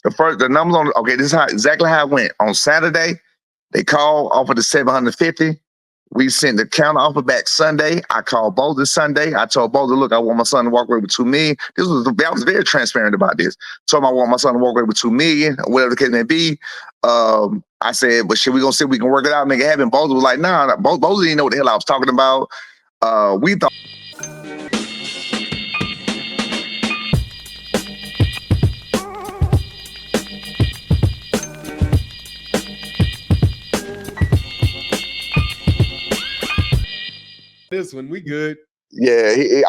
The numbers on. Okay, this is exactly how it went. On Saturday, they called, offered the 750. We sent the counter offer back Sunday. I called Boulder Sunday. I told Boulder, look, I want my son to walk away with $2 million. I was very transparent about this. Told him I want my son to walk away with $2 million, whatever the case may be. I said, but shit, we gonna see if we can work it out, make it happen. Boulder was like, nah. Boulder didn't know what the hell I was talking about. We thought. This one, we good. Yeah, he's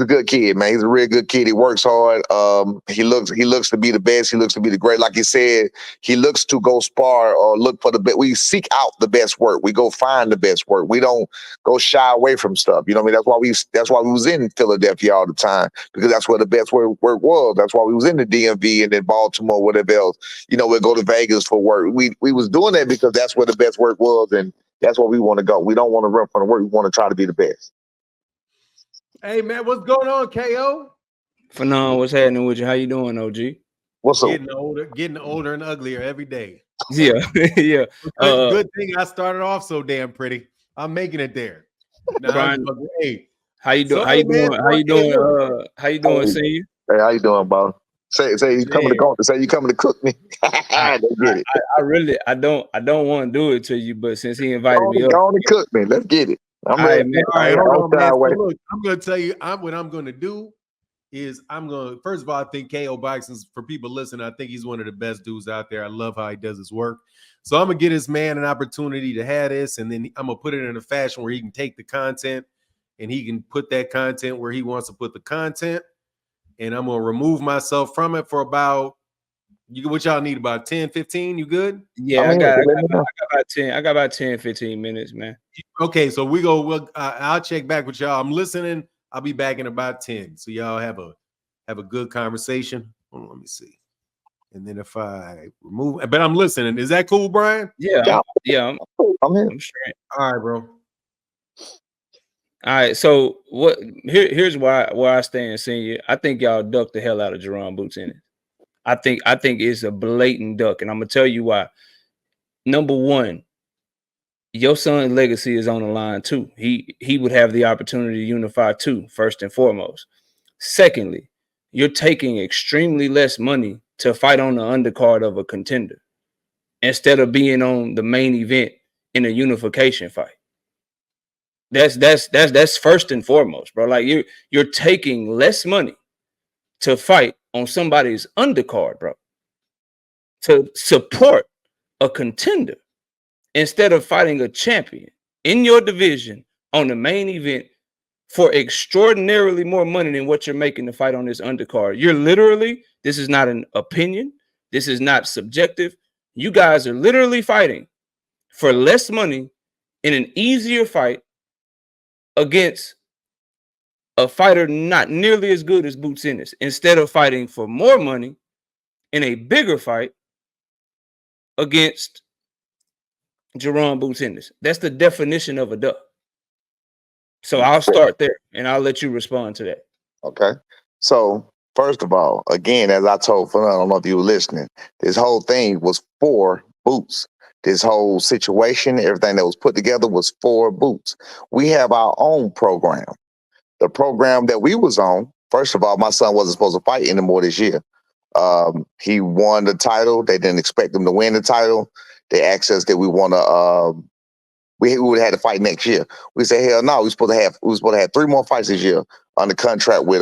a good kid, man. He's a real good kid. He works hard. He looks to be the best. He looks to be the great. Like he said, he looks to go spar or look for the best. We seek out the best work. We go find the best work. We don't go shy away from stuff. You know what I mean? That's why we was in Philadelphia all the time, because that's where the best work was. That's why we was in the DMV and then Baltimore, whatever else. You know, we'd go to Vegas for work. We was doing that because that's where the best work was, and that's where we want to go. We don't want to run from the work. We want to try to be the best. Hey, man, what's going on, KO? Fanon, what's happening with you? How you doing, OG? What's up? Getting older and uglier every day. Yeah, yeah. Good thing I started off so damn pretty. I'm making it there. Now, Brian, hey, how you doing? How you doing? How you doing, senior? Hey, how you doing, Bob? Say you coming to cook. Say you coming to cook me. I don't want to do it to you, but since he invited me up, go on and cook me. Let's get it. I'm ready. All right, hold on, man. So look, I'm going to tell you what I'm going to do is first of all, I think KO Boxing's, for people listening, I think he's one of the best dudes out there. I love how he does his work. So I'm going to get this man an opportunity to have this, and then I'm going to put it in a fashion where he can take the content and he can put that content where he wants to put the content. And I'm going to remove myself from it for about, what y'all need, about 10, 15? You good? Yeah, I got about 10. I got about 10, 15 minutes, man. Okay, so I'll check back with y'all. I'm listening. I'll be back in about 10. So y'all have a good conversation. Hold on, let me see. And then if I remove, but I'm listening. Is that cool, Brian? Yeah. I'm here. I'm straight. All right, bro. All right, so here's where I stand, senior. I think y'all duck the hell out of Jaron Boots Ennis. I think it's a blatant duck, and I'm gonna tell you why. Number one, your son's legacy is on the line too. He would have the opportunity to unify too, first and foremost. Secondly, you're taking extremely less money to fight on the undercard of a contender instead of being on the main event in a unification fight. That's first and foremost, bro. Like you're taking less money to fight on somebody's undercard, bro, to support a contender instead of fighting a champion in your division on the main event for extraordinarily more money than what you're making to fight on this undercard. You're literally, this is not an opinion. This is not subjective. You guys are literally fighting for less money in an easier fight against a fighter not nearly as good as Boots Ennis, instead of fighting for more money in a bigger fight against Jaron Boots Ennis. That's the definition of a duck. So I'll start there and I'll let you respond to that. Okay. So first of all, again, as I told Fun, I don't know if you were listening, this whole thing was for Boots. This whole situation, everything that was put together was for Boots. We have our own program. The program that we was on, first of all, my son wasn't supposed to fight anymore this year. He won the title. They didn't expect him to win the title. They asked us that we want to, we would have had to fight next year. We said, hell no, we were supposed to have 3 more fights this year on the contract with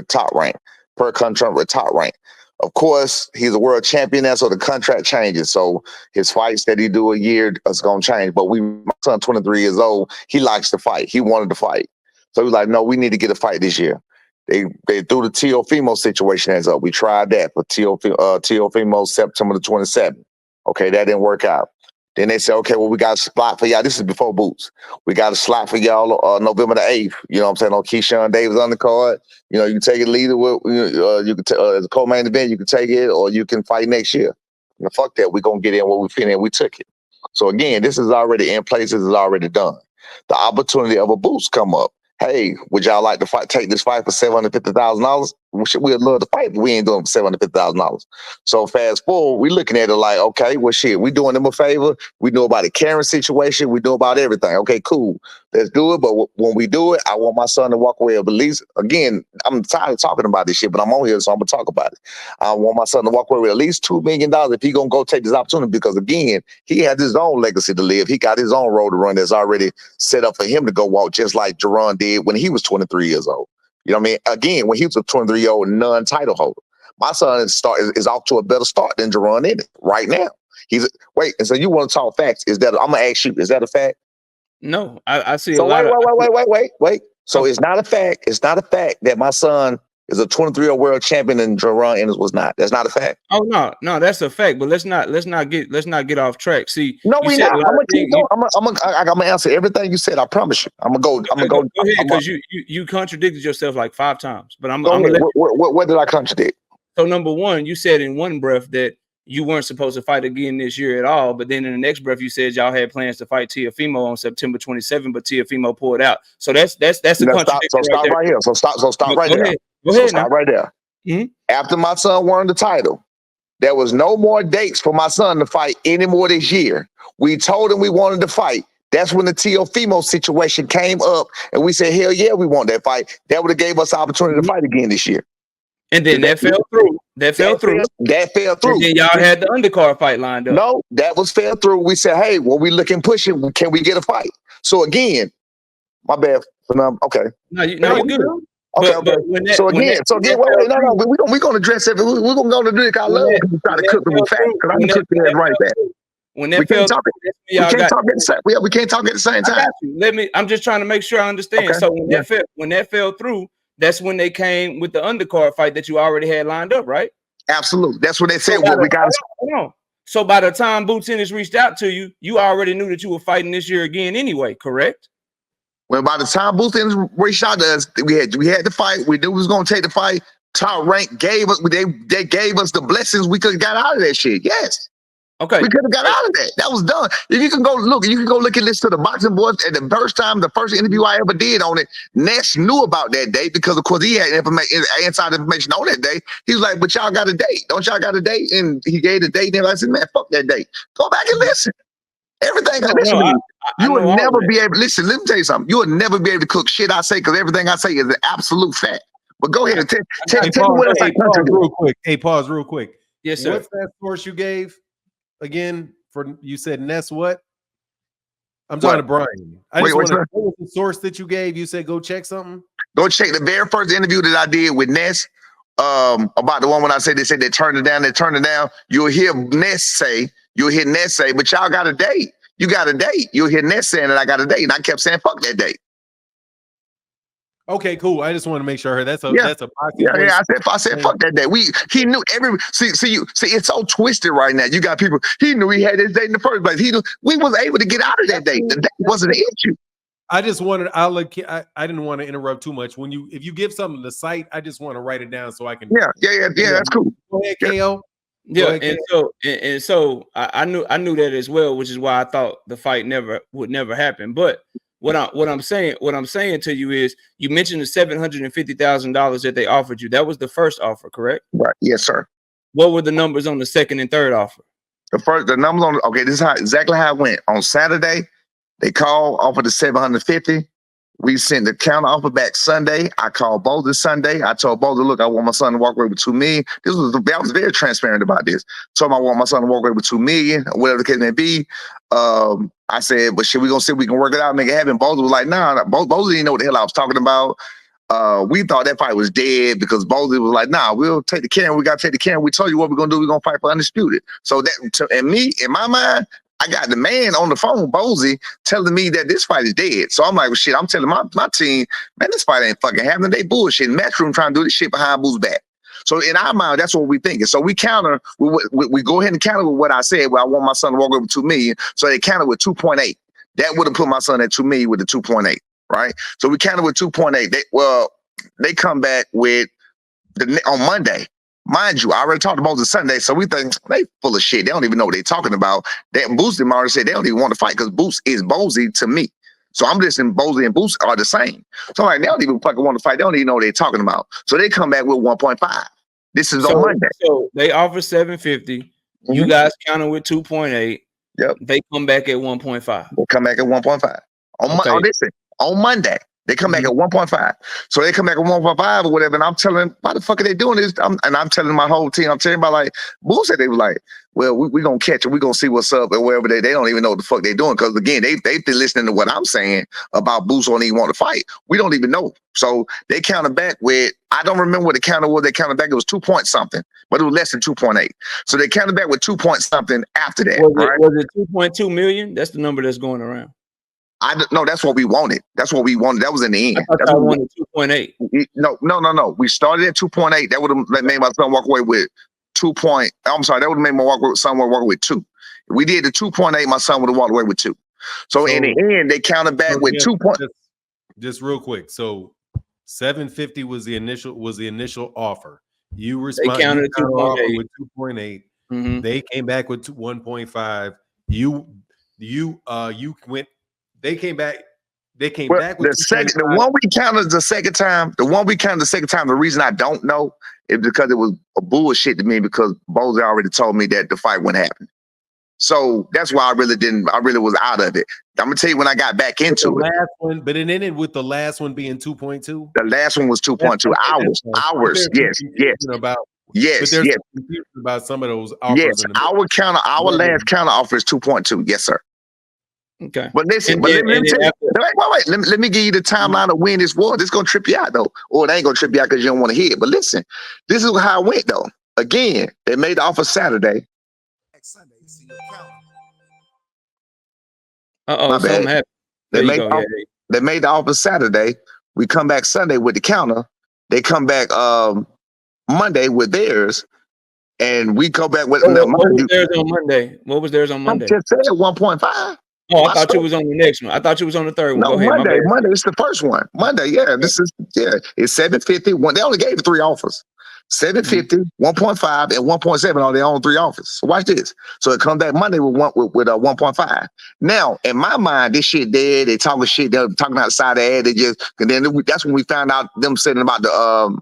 Top Rank, per contract with Top Rank. Of course, he's a world champion now, so the contract changes. So his fights that he do a year is going to change. But my son, 23 years old, he likes to fight. He wanted to fight. So he was like, no, we need to get a fight this year. They threw the Teofimo situation as up. We tried that for Teofimo September the 27th. Okay, that didn't work out. Then they said, okay, well, we got a slot for y'all. This is before Boots. We got a slot for y'all November the 8th. You know what I'm saying? On Keyshawn Davis on the card. You know, you can take it either with, you can as a co-main event, you can take it, or you can fight next year. Now, fuck that. We're going to get in what we fit in. We took it. So again, this is already in place. This is already done. The opportunity of a Boots come up. Hey, would y'all like to take this fight for $750,000? we'd love to fight, but we ain't doing it for $750,000. So fast forward, we looking at it like, okay, well, shit, we doing them a favor. We know about the Karen situation. We know about everything. Okay, cool. Let's do it. But when we do it, I want my son to walk away. But at least, again, I'm tired of talking about this shit, but I'm on here, so I'm gonna talk about it. I want my son to walk away with at least $2 million if he gonna go take this opportunity, because again, he has his own legacy to live. He got his own road to run that's already set up for him to go walk, just like Jaron did when he was 23 years old. You know what I mean? Again, when he was a 23-year-old non-title holder, my son is off to a better start than Jaron Ennis right now. Wait, and so you want to talk facts? I'm gonna ask you, is that a fact? No, I see so a lot wait. So okay. It's not a fact. It's not a fact that my son is a 23-year-old world champion and Jaron Ennis was not. That's not a fact. Oh no, that's a fact. But let's not get off track. See, no, we not. I'm gonna keep going. I'm gonna answer everything you said. I promise you. I'm gonna go. Go ahead, because you contradicted yourself like 5 times. But I'm go gonna ahead. What did I contradict? So number one, you said in one breath that you weren't supposed to fight again this year at all, but then in the next breath you said y'all had plans to fight Teofimo on September 27th, but Teofimo pulled out. So that's a contradiction. So stop right here. So stop right there. Go ahead. Stop right there. Mm-hmm. After my son won the title, there was no more dates for my son to fight anymore this year. We told him we wanted to fight. That's when the Teofimo situation came up, and we said, hell yeah, we want that fight. That would have gave us the opportunity to fight again this year. And then that fell through. That fell through. And then y'all had the undercard fight lined up. No, that was fell through. We said, hey, well, we looking pushing. Can we get a fight? So again, my bad. Okay. No, you're good. Okay. Wait. No. We're gonna address it. We're gonna go to drink. I love when you try to cook them with facts, because I can cook that right back. When that fell through, we can't talk at the same time. I'm just trying to make sure I understand. Okay. So when that fell through, that's when they came with the undercard fight that you already had lined up, right? Absolutely. That's what they said. So by the time Boots Ennis reached out to you, you already knew that you were fighting this year again anyway, correct? Well, by the time Boots Ennis reached out to us, we had the fight. We knew we was gonna take the fight. Top Rank gave us they gave us the blessings. We could have got out of that shit. Yes. Okay. We could have got out of that. That was done. If you can go look and listen to the Boxing Boys. And the first interview I ever did on it, Ness knew about that day because, of course, he had inside information on that day. He was like, but y'all got a date. Don't y'all got a date? And he gave the date. And I said, man, fuck that date. Go back and listen. Everything I listen to me. You will never be able, listen, let me tell you something. You will never be able to cook shit I say, because everything I say is an absolute fact. But go ahead and tell me what else I contradict. Real quick. Hey, pause real quick. Yes, sir. What's that source you gave? Again, you said Ness what? I'm talking to Brian. What was the source that you gave? You said go check something? Go check the very first interview that I did with Ness, about the one when I said they turned it down. You'll hear Ness say, but y'all got a date. You got a date. You'll hear Ness saying that I got a date. And I kept saying, fuck that date. Okay, cool. I just want to make sure I heard that's a boxing. I said fuck that day. He knew see it's so twisted right now. You got people, he knew he had his date in the first place. We was able to get out of that date. The date wasn't an issue. I just wanted I didn't want to interrupt too much. If you give something to cite, I just want to write it down so I can that's cool. Go ahead, KO. Yeah, and so I knew that as well, which is why I thought the fight would never happen. But what I'm saying to you is, you mentioned the $750,000 that they offered you. That was the first offer, correct? Right. Yes, sir. What were the numbers on the second and third offer? The numbers on this is exactly how it went. On Saturday, they called, offered the $750,000. We sent the counter offer back Sunday. I called Boulder Sunday. I told Boulder, look, I want my son to walk away with $2 million. I was very transparent about this. Told him I want my son to walk away with $2 million, whatever the case may be. I said, but shit, we gonna see if we can work it out, make it happen. Boulder was like, nah. Boulder didn't know what the hell I was talking about. We thought that fight was dead because Boulder was like, nah, we'll take the Karen. We got to take the Karen. We told you what we're gonna do. We're gonna fight for undisputed. So in my mind, I got the man on the phone, Bozy, telling me that this fight is dead. So I'm like, well, shit, I'm telling my team, man, this fight ain't fucking happening. They bullshit. Matchroom trying to do this shit behind Boo's back. So in our mind, that's what we thinking. So we counter, we go ahead and counter with what I said, well, I want my son to walk over $2 million. So they counter with 2.8. That would have put my son at $2 million with the 2.8, right? So we counter with 2.8. They come back with on Monday. Mind you, I already talked about the Sunday, so we think they full of shit. They don't even know what they're talking about. That Boots already said they don't even want to fight because Boots is Bozy to me. So I'm listening. Bosley and Boots are the same. So I'm like, they don't even fucking want to fight. They don't even know what they're talking about. So they come back with 1.5. This is on Monday. So they offer 750. You guys counter with 2.8. Yep. They come back at 1.5. They come back at 1.5. On Monday. They come back at 1.5. So they come back at 1.5 or whatever. And I'm telling them, why the fuck are they doing this? And I'm telling my whole team, I'm telling about like, Boo said they were like, well, we going to catch it. We're going to see what's up or wherever they don't even know what the fuck they're doing. Because again, they've been listening to what I'm saying about Boots don't even want to fight. We don't even know. So they counted back with, I don't remember what the counter was. They counted back, it was 2 point something, but it was less than 2.8. So they counted back with 2 point something after that. Was it 2.2 million? That's the number that's going around. No, that's what we wanted. That's what we wanted. That was in the end. I wanted 2.8. No. We started at 2.8. That would have made my son walk away with 2 point. I'm sorry. That would have made my son walk away with 2. If we did the 2.8, my son would have walked away with 2. So in the end, they counted back with 2 point. Just real quick. So 750 was the initial offer. You responded. They counted 2.8 with 2.8. They came back with 1.5. You went. They came back. They came back with the one we counted the second time. The one we counted the second time. The reason I don't know is because it was a bullshit to me because Bosley already told me that the fight wouldn't happen. So that's why I really was out of it. I'm gonna tell you when I got back into it. Last one, but it ended with the last one being 2.2. The last one was 2.2 hours. Yes. But there's confusion about some of those offers. Yes, our last counter offer is 2.2. Yes, sir. Okay. But listen, let me give you the timeline of when this was. This gonna trip you out though. Or it ain't gonna trip you out because you don't want to hear it. But listen, this is how it went though. Again, they made the offer Saturday. Next Sunday, you see your counter. Something happened. They made the offer Saturday. We come back Sunday with the counter. They come back Monday with theirs. And we go back with what was theirs on Monday? What was theirs on Monday? I just said 1.5. Oh, I thought you was on the next one. I thought you was on the third one. No, Go ahead. Monday. It's the first one. Monday, yeah. This is It's 750. They only gave 3 offers. 750, 1.5, and 1.7 are their own 3 offers. So watch this. So it comes back Monday with 1.5. Now, in my mind, this shit dead. They talking shit. They're talking outside the ad. That's when we found out them saying about the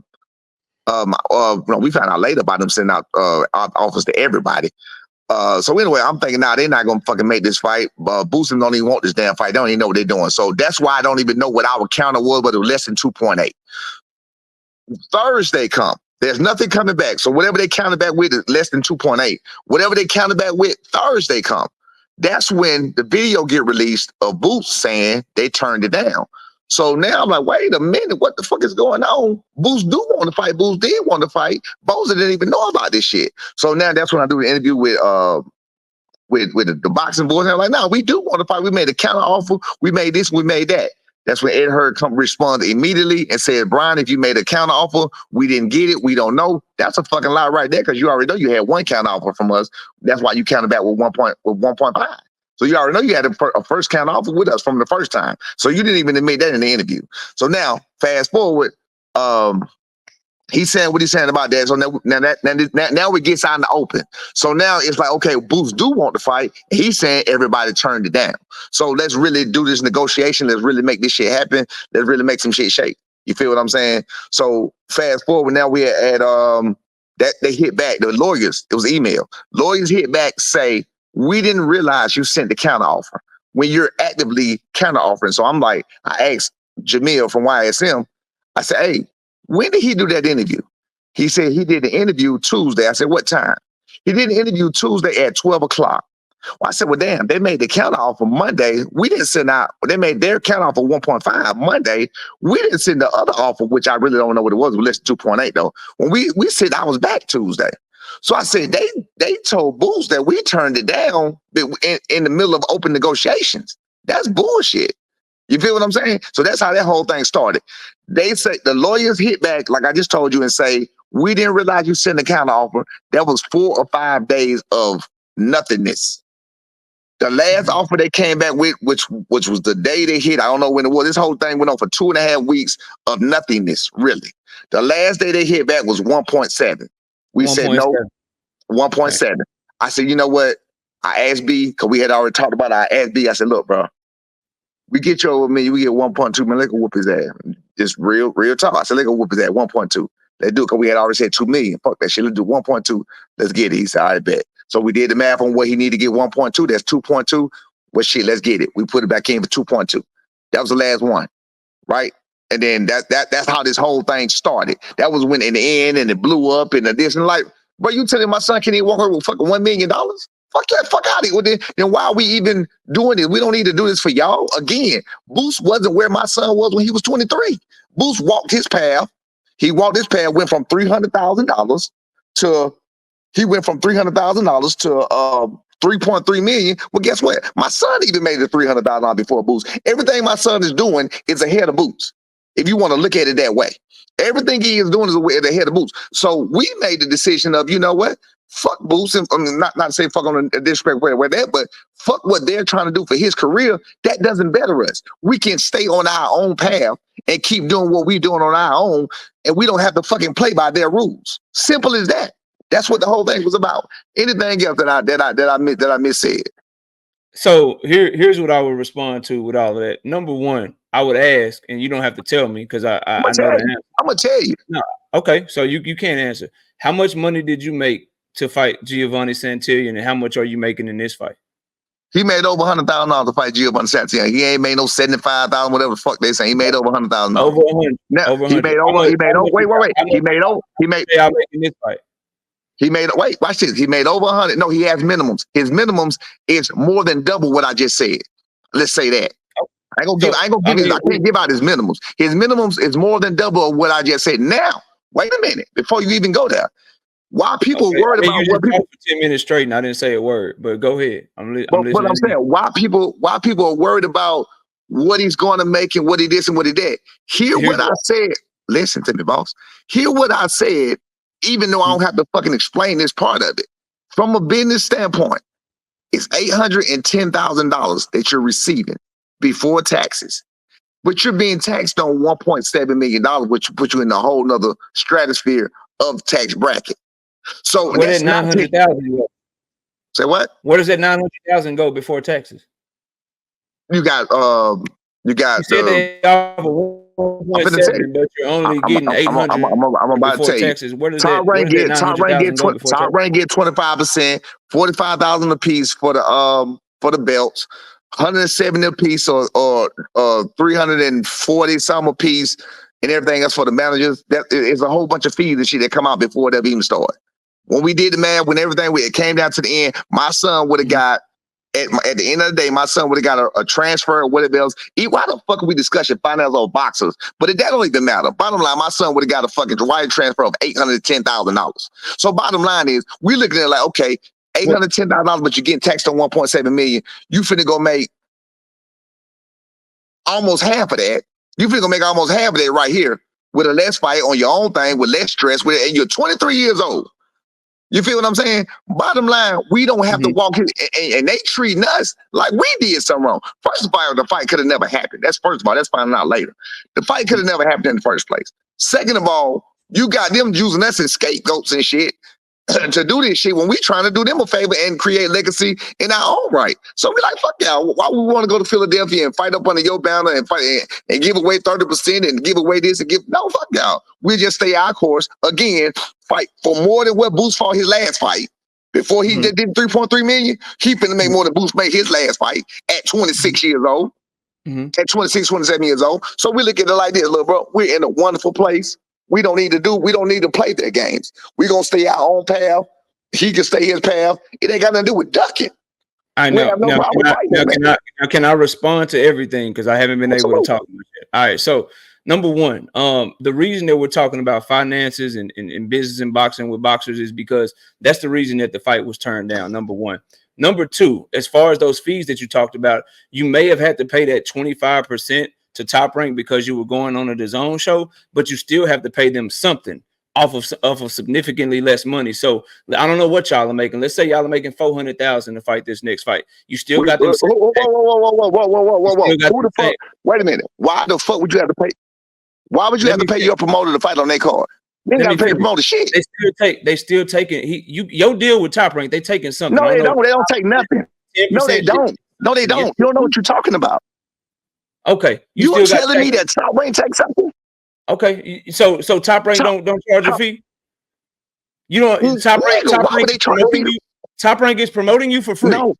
we found out later about them sending out offers to everybody. So anyway, I'm thinking now they're not gonna fucking make this fight. Boosting don't even want this damn fight. They don't even know what they're doing. So that's why I don't even know what our counter was, but it was less than 2.8. Thursday come. There's nothing coming back. So whatever they counted back with is less than 2.8. Whatever they counted back with, Thursday come. That's when the video get released of Boots saying they turned it down. So now I'm like, wait a minute, what the fuck is going on? Boots do want to fight. Boots did want to fight. Boza didn't even know about this shit. So now that's when I do the interview with the boxing boys. And I'm like, no, we do want to fight. We made a counter offer. We made this. We made that. That's when Ed Hearn responded immediately and said, Brian, if you made a counter offer, we didn't get it. We don't know. That's a fucking lie right there because you already know you had one counter offer from us. That's why you counted back with 1.5. So you already know you had a first counter offer with us from the first time. So you didn't even admit that in the interview. So now, fast forward, he's saying what he's saying about that. So now it gets out in the open. So now it's like, okay, Boots do want to fight. He's saying everybody turned it down. So let's really do this negotiation. Let's really make this shit happen. Let's really make some shit shake. You feel what I'm saying? So fast forward, now we're at that they hit back. The lawyers, it was email. Lawyers hit back, say, we didn't realize you sent the counter offer when you're actively counter offering. So I'm like, I asked Jamil from YSM, I said, hey, when did he do that interview? He said he did the interview Tuesday. I said, what time? He did the interview Tuesday at 12 o'clock. Well, I said, well, damn, they made the counter offer Monday. We didn't send out, they made their counter offer 1.5 Monday. We didn't send the other offer, which I really don't know what it was. It was less than 2.8 though. When we said I was back Tuesday. So I said, they told Boots that we turned it down in the middle of open negotiations. That's bullshit. You feel what I'm saying? So that's how that whole thing started. They say the lawyers hit back, like I just told you, and say, we didn't realize you sent a counter offer. That was 4 or 5 days of nothingness. The last offer they came back with, which was the day they hit, I don't know when it was. This whole thing went on for 2.5 weeks of nothingness, really. The last day they hit back was 1.7. We said no, 1.7. Okay. I said, you know what? I asked B, because we had already talked about it. I asked B, I said, look, bro, We get you over $1 million, we get 1.2 million. They can whoop his ass. Just real talk. I said they can whoop his ass 1.2. Let's do it because we had already said 2 million. Fuck that shit. Let's do 1.2. Let's get it. He said, I bet. So we did the math on what he needed to get 1.2. That's 2.2. Well, shit, let's get it. We put it back in for 2.2. That was the last one, right? And then that's how this whole thing started. That was when in the end and it blew up and this and like, bro, you telling my son can he walk over with fucking $1 million? Fuck that, fuck out of here. Then why are we even doing this? We don't need to do this for y'all. Again, Boost wasn't where my son was when he was 23. Boost walked his path. He walked his path, went from $300,000 to $3.3 million. Well, guess what? My son even made it $300,000 before Boost. Everything my son is doing is ahead of Boost. If you want to look at it that way, everything he is doing is ahead of Boost. So we made the decision of, you know what? Fuck Boost. I mean, not to say fuck on a disrespect where that, but fuck what they're trying to do for his career. That doesn't better us. We can stay on our own path and keep doing what we're doing on our own, and we don't have to fucking play by their rules. Simple as that. That's what the whole thing was about. Anything else that I missaid. So here's what I would respond to with all of that. Number one, I would ask, and you don't have to tell me because I know the answer. I'm gonna tell you. No, okay, so you can't answer. How much money did you make to fight Giovanni Santillan, and how much are you making in this fight? He made over $100,000 to fight Giovanni Santillan. He ain't made no 75,000, whatever the fuck they say. He made over $100,000. Over 100. Now, over 100. He made wait, watch this. He made over 100. No, he has minimums. His minimums is more than double what I just said. Let's say that. I can't give out his minimums. His minimums is more than double of what I just said. Now, wait a minute before you even go there. Why people worried about what people for 10 minutes straight and I didn't say a word, but go ahead. I'm listening. But I'm saying why people are worried about what he's going to make and what he did and what he did. Hear what I said. Listen to me, boss. Hear what I said, even though I don't have to fucking explain this part of it. From a business standpoint, it's $810,000 that you're receiving before taxes. But you're being taxed on $1.7 million, which puts you in a whole nother stratosphere of tax bracket. So where did 900,000 go? Say what? Where does that 900,000 go before taxes? You said they offer 1.7, but you're only getting 800. I'm about to tell you. Taxes. Where does that 900,000 go before Top rank get 25%, 45,000 a piece for the belts, 170 a piece or 340 some a piece, and everything else for the managers. That is a whole bunch of fees and shit that come out before they even start. When we did the math, when everything it came down to the end, my son would have got at the end of the day, my son would have got a transfer or whatever else. Why the fuck are we discussing finance on boxers? But that don't even matter. Bottom line, my son would have got a fucking wire transfer of $810,000. So bottom line is, we're looking at it like, okay, $810,000, but you're getting taxed on 1.7 million. You finna go make almost half of that. You finna go make almost half of that right here with a less fight on your own thing, with less stress, and you're 23 years old. You feel what I'm saying? Bottom line, we don't have to walk in, and they treating us like we did something wrong. First of all, the fight could have never happened. That's first of all. That's finding out later. The fight could have never happened in the first place. Second of all, you got them using us as scapegoats and shit to do this shit when we trying to do them a favor and create legacy in our own right. So we like, fuck y'all. Why would we want to go to Philadelphia and fight up under your banner and fight and give away 30% and give away this and give? No, fuck y'all. We just stay our course. Again, fight for more than what Boost fought his last fight. Before he did 3.3 million, he finna make more than Boost made his last fight at 26 years old. At 26, 27 years old. So we look at it like this, little bro. We're in a wonderful place. We don't need to play their games. We're gonna stay our own path. He can stay his path. It ain't got nothing to do with ducking. I know. Can I respond to everything? Because I haven't been able to talk much yet. All right. So number one, the reason that we're talking about finances and business and boxing with boxers is because that's the reason that the fight was turned down. Number one. Number two, as far as those fees that you talked about, you may have had to pay that 25% to Top Rank because you were going on a DAZN show, but you still have to pay them something off of significantly less money. So I don't know what y'all are making. Let's say y'all are making $400,000 to fight this next fight. You still got them. Whoa. Who the fuck? Wait a minute. Why the fuck would you have to pay? Why would you have to pay your promoter to fight on their card? They got to pay the promoter shit. They still taking your deal with Top Rank. They taking something. No, they don't. They don't take nothing. No, they don't. No, they don't. You don't know what you're talking about. Okay, You still got telling me that Top Rank takes something? Okay, so Top Rank don't charge a fee. You don't Top Rank is promoting you. Top Rank is promoting you for free. No.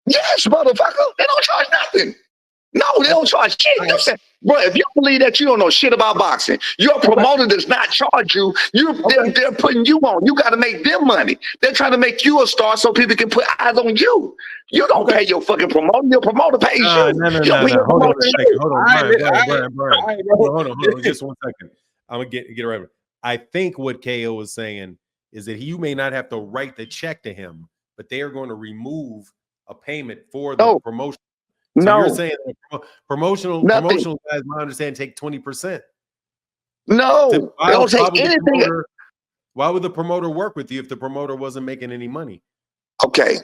Yes, motherfucker. They don't charge nothing. No, they don't charge shit. You know what I'm saying? Bro, if you believe that you don't know shit about boxing, your promoter does not charge you. They're putting you on. You got to make them money. They're trying to make you a star so people can put eyes on you. You don't pay your fucking promoter. Your promoter pays you. No. Hold on a second. Hold on, Brian. Hold on. Just 1 second. I'm gonna get it right. I think what KO is saying is that you may not have to write the check to him, but they are going to remove a payment for the promotion. So you're saying that promotional guys, my understanding, take 20%. No, they don't take anything. Why would the promoter work with you if the promoter wasn't making any money? Okay.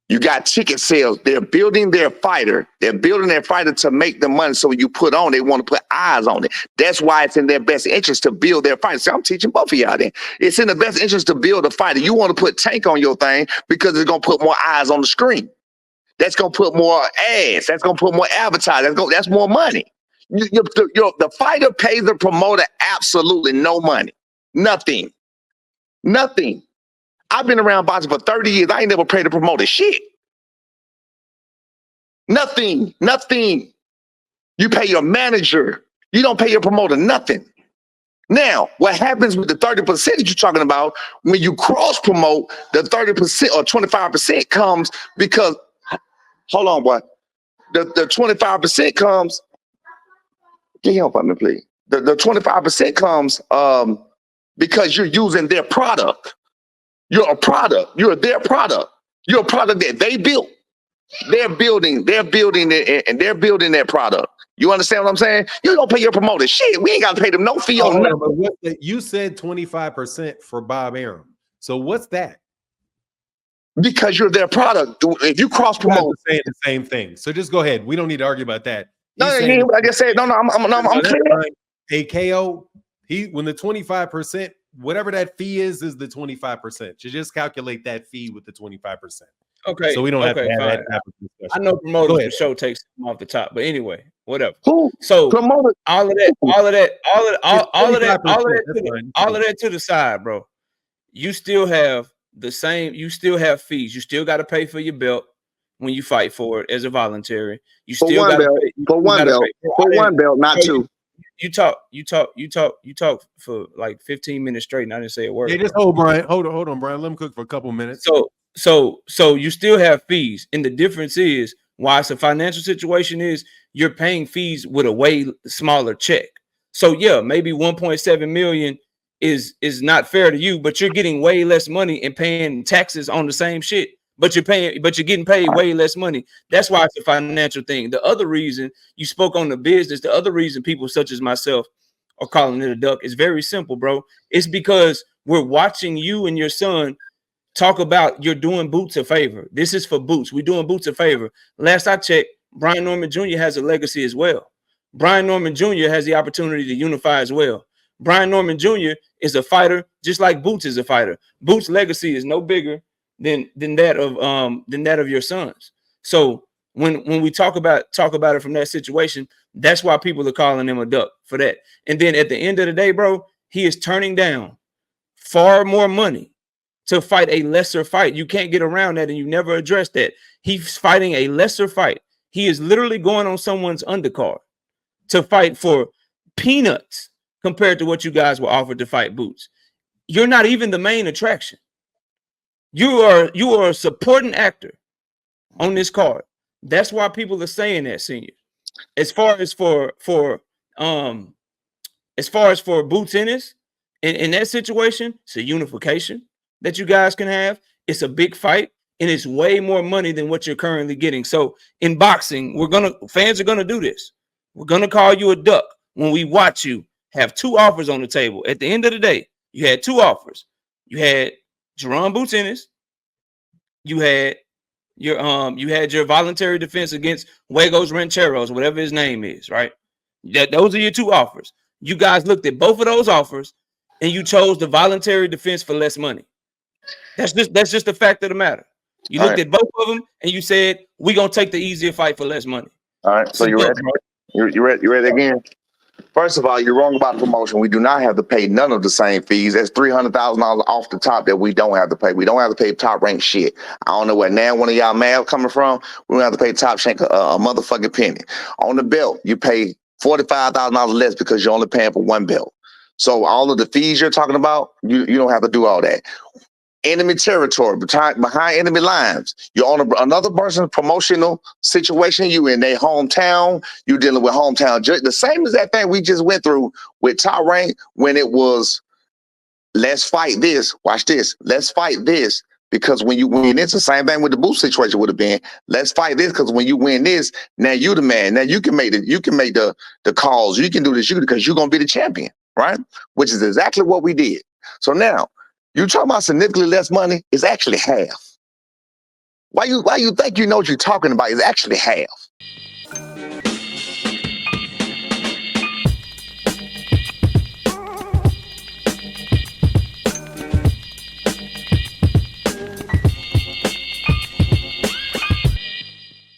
You got ticket sales. They're building their fighter. They're building their fighter to make the money. So when you put on, they want to put eyes on it. That's why it's in their best interest to build their fighter. So I'm teaching both of y'all then. It's in the best interest to build a fighter. You want to put Tank on your thing because it's going to put more eyes on the screen. That's going to put more ads. That's going to put more advertising. That's more money. The fighter pays the promoter absolutely no money. Nothing. I've been around boxing for 30 years. I ain't never paid the promoter shit. Nothing. You pay your manager. You don't pay your promoter nothing. Now, what happens with the 30% that you're talking about, when you cross promote, the 30% or 25% comes because, hold on, boy. The 25% comes, get help on me, please. The 25% comes because you're using their product. You're a product. You're their product. You're a product that they built. They're building it, and they're building their product. You understand what I'm saying? You don't pay your promoter shit. We ain't got to pay them no fee on nothing. You said 25% for Bob Arum. So what's that? Because you're their product. If you cross promote, saying the same thing. So just go ahead. We don't need to argue about that. I just said no. I'm clear. Hey, KO, when the 25%, whatever that fee is the 25%. You just calculate that fee with the 25%. Okay. So we don't have to have that type of discussion. I know promoters for sure takes them off the top, but anyway, whatever. So promoter, all of that to the side, bro. You still have the same. You still have fees. You still got to pay for your belt when you fight for it as a voluntary. You still got for one belt, not two. You talk for like 15 minutes straight, and I didn't say a word. Yeah, just hold on, Brian. Let him cook for a couple minutes. So you still have fees, and the difference is why it's a financial situation is you're paying fees with a way smaller check. So yeah, maybe 1.7 million is not fair to you, but you're getting way less money and paying taxes on the same shit. But you're getting paid way less money. That's why it's a financial thing. The other reason you spoke on the business, the other reason people such as myself are calling it a duck is very simple, bro. It's because we're watching you and your son talk about you're doing Boots a favor. This is for Boots. We're doing Boots a favor. Last I checked, Brian Norman Jr. has a legacy as well. Brian Norman Jr. has the opportunity to unify as well. Brian Norman Jr. is a fighter, just like Boots is a fighter. Boots' legacy is no bigger than that of your sons. So when we talk about it from that situation, that's why people are calling him a duck for that. And then at the end of the day, bro, he is turning down far more money to fight a lesser fight. You can't get around that, and you never address that. He's fighting a lesser fight. He is literally going on someone's undercard to fight for peanuts compared to what you guys were offered to fight Boots. You're not even the main attraction. You are a supporting actor on this card. That's why people are saying that, senior. As far as for Boots Ennis, in that situation, it's a unification that you guys can have. It's a big fight, and it's way more money than what you're currently getting. So in boxing, fans are gonna do this. We're gonna call you a duck when we watch you have two offers on the table. At the end of the day, you had two offers. You had Jaron Boots Ennis. You had your voluntary defense against Juegos Rancheros, whatever his name is, right? Those are your two offers. You guys looked at both of those offers, and you chose the voluntary defense for less money. That's just the fact of the matter. You looked at both of them, and you said, we're gonna take the easier fight for less money. All right. So you ready? You ready? You ready again? First of all, you're wrong about the promotion. We do not have to pay none of the same fees. That's $300,000 off the top that we don't have to pay. We don't have to pay top rank shit. I don't know where now one of y'all mad coming from. We don't have to pay top rank a motherfucking penny. On the belt, you pay $45,000 less because you're only paying for one belt. So all of the fees you're talking about, you don't have to do all that. Enemy territory, behind enemy lines. You're on another person's promotional situation. You in their hometown. You dealing with hometown judge. The same as that thing we just went through with top rank when it was, let's fight this. Watch this. Let's fight this. Because when you win this, the same thing with the boost situation would have been. Let's fight this because when you win this, now you the man. Now you can make the calls. You can do this because you're gonna be the champion, right? Which is exactly what we did. So now you talking about significantly less money? It's actually half. Why you think you know what you're talking about? It's actually half.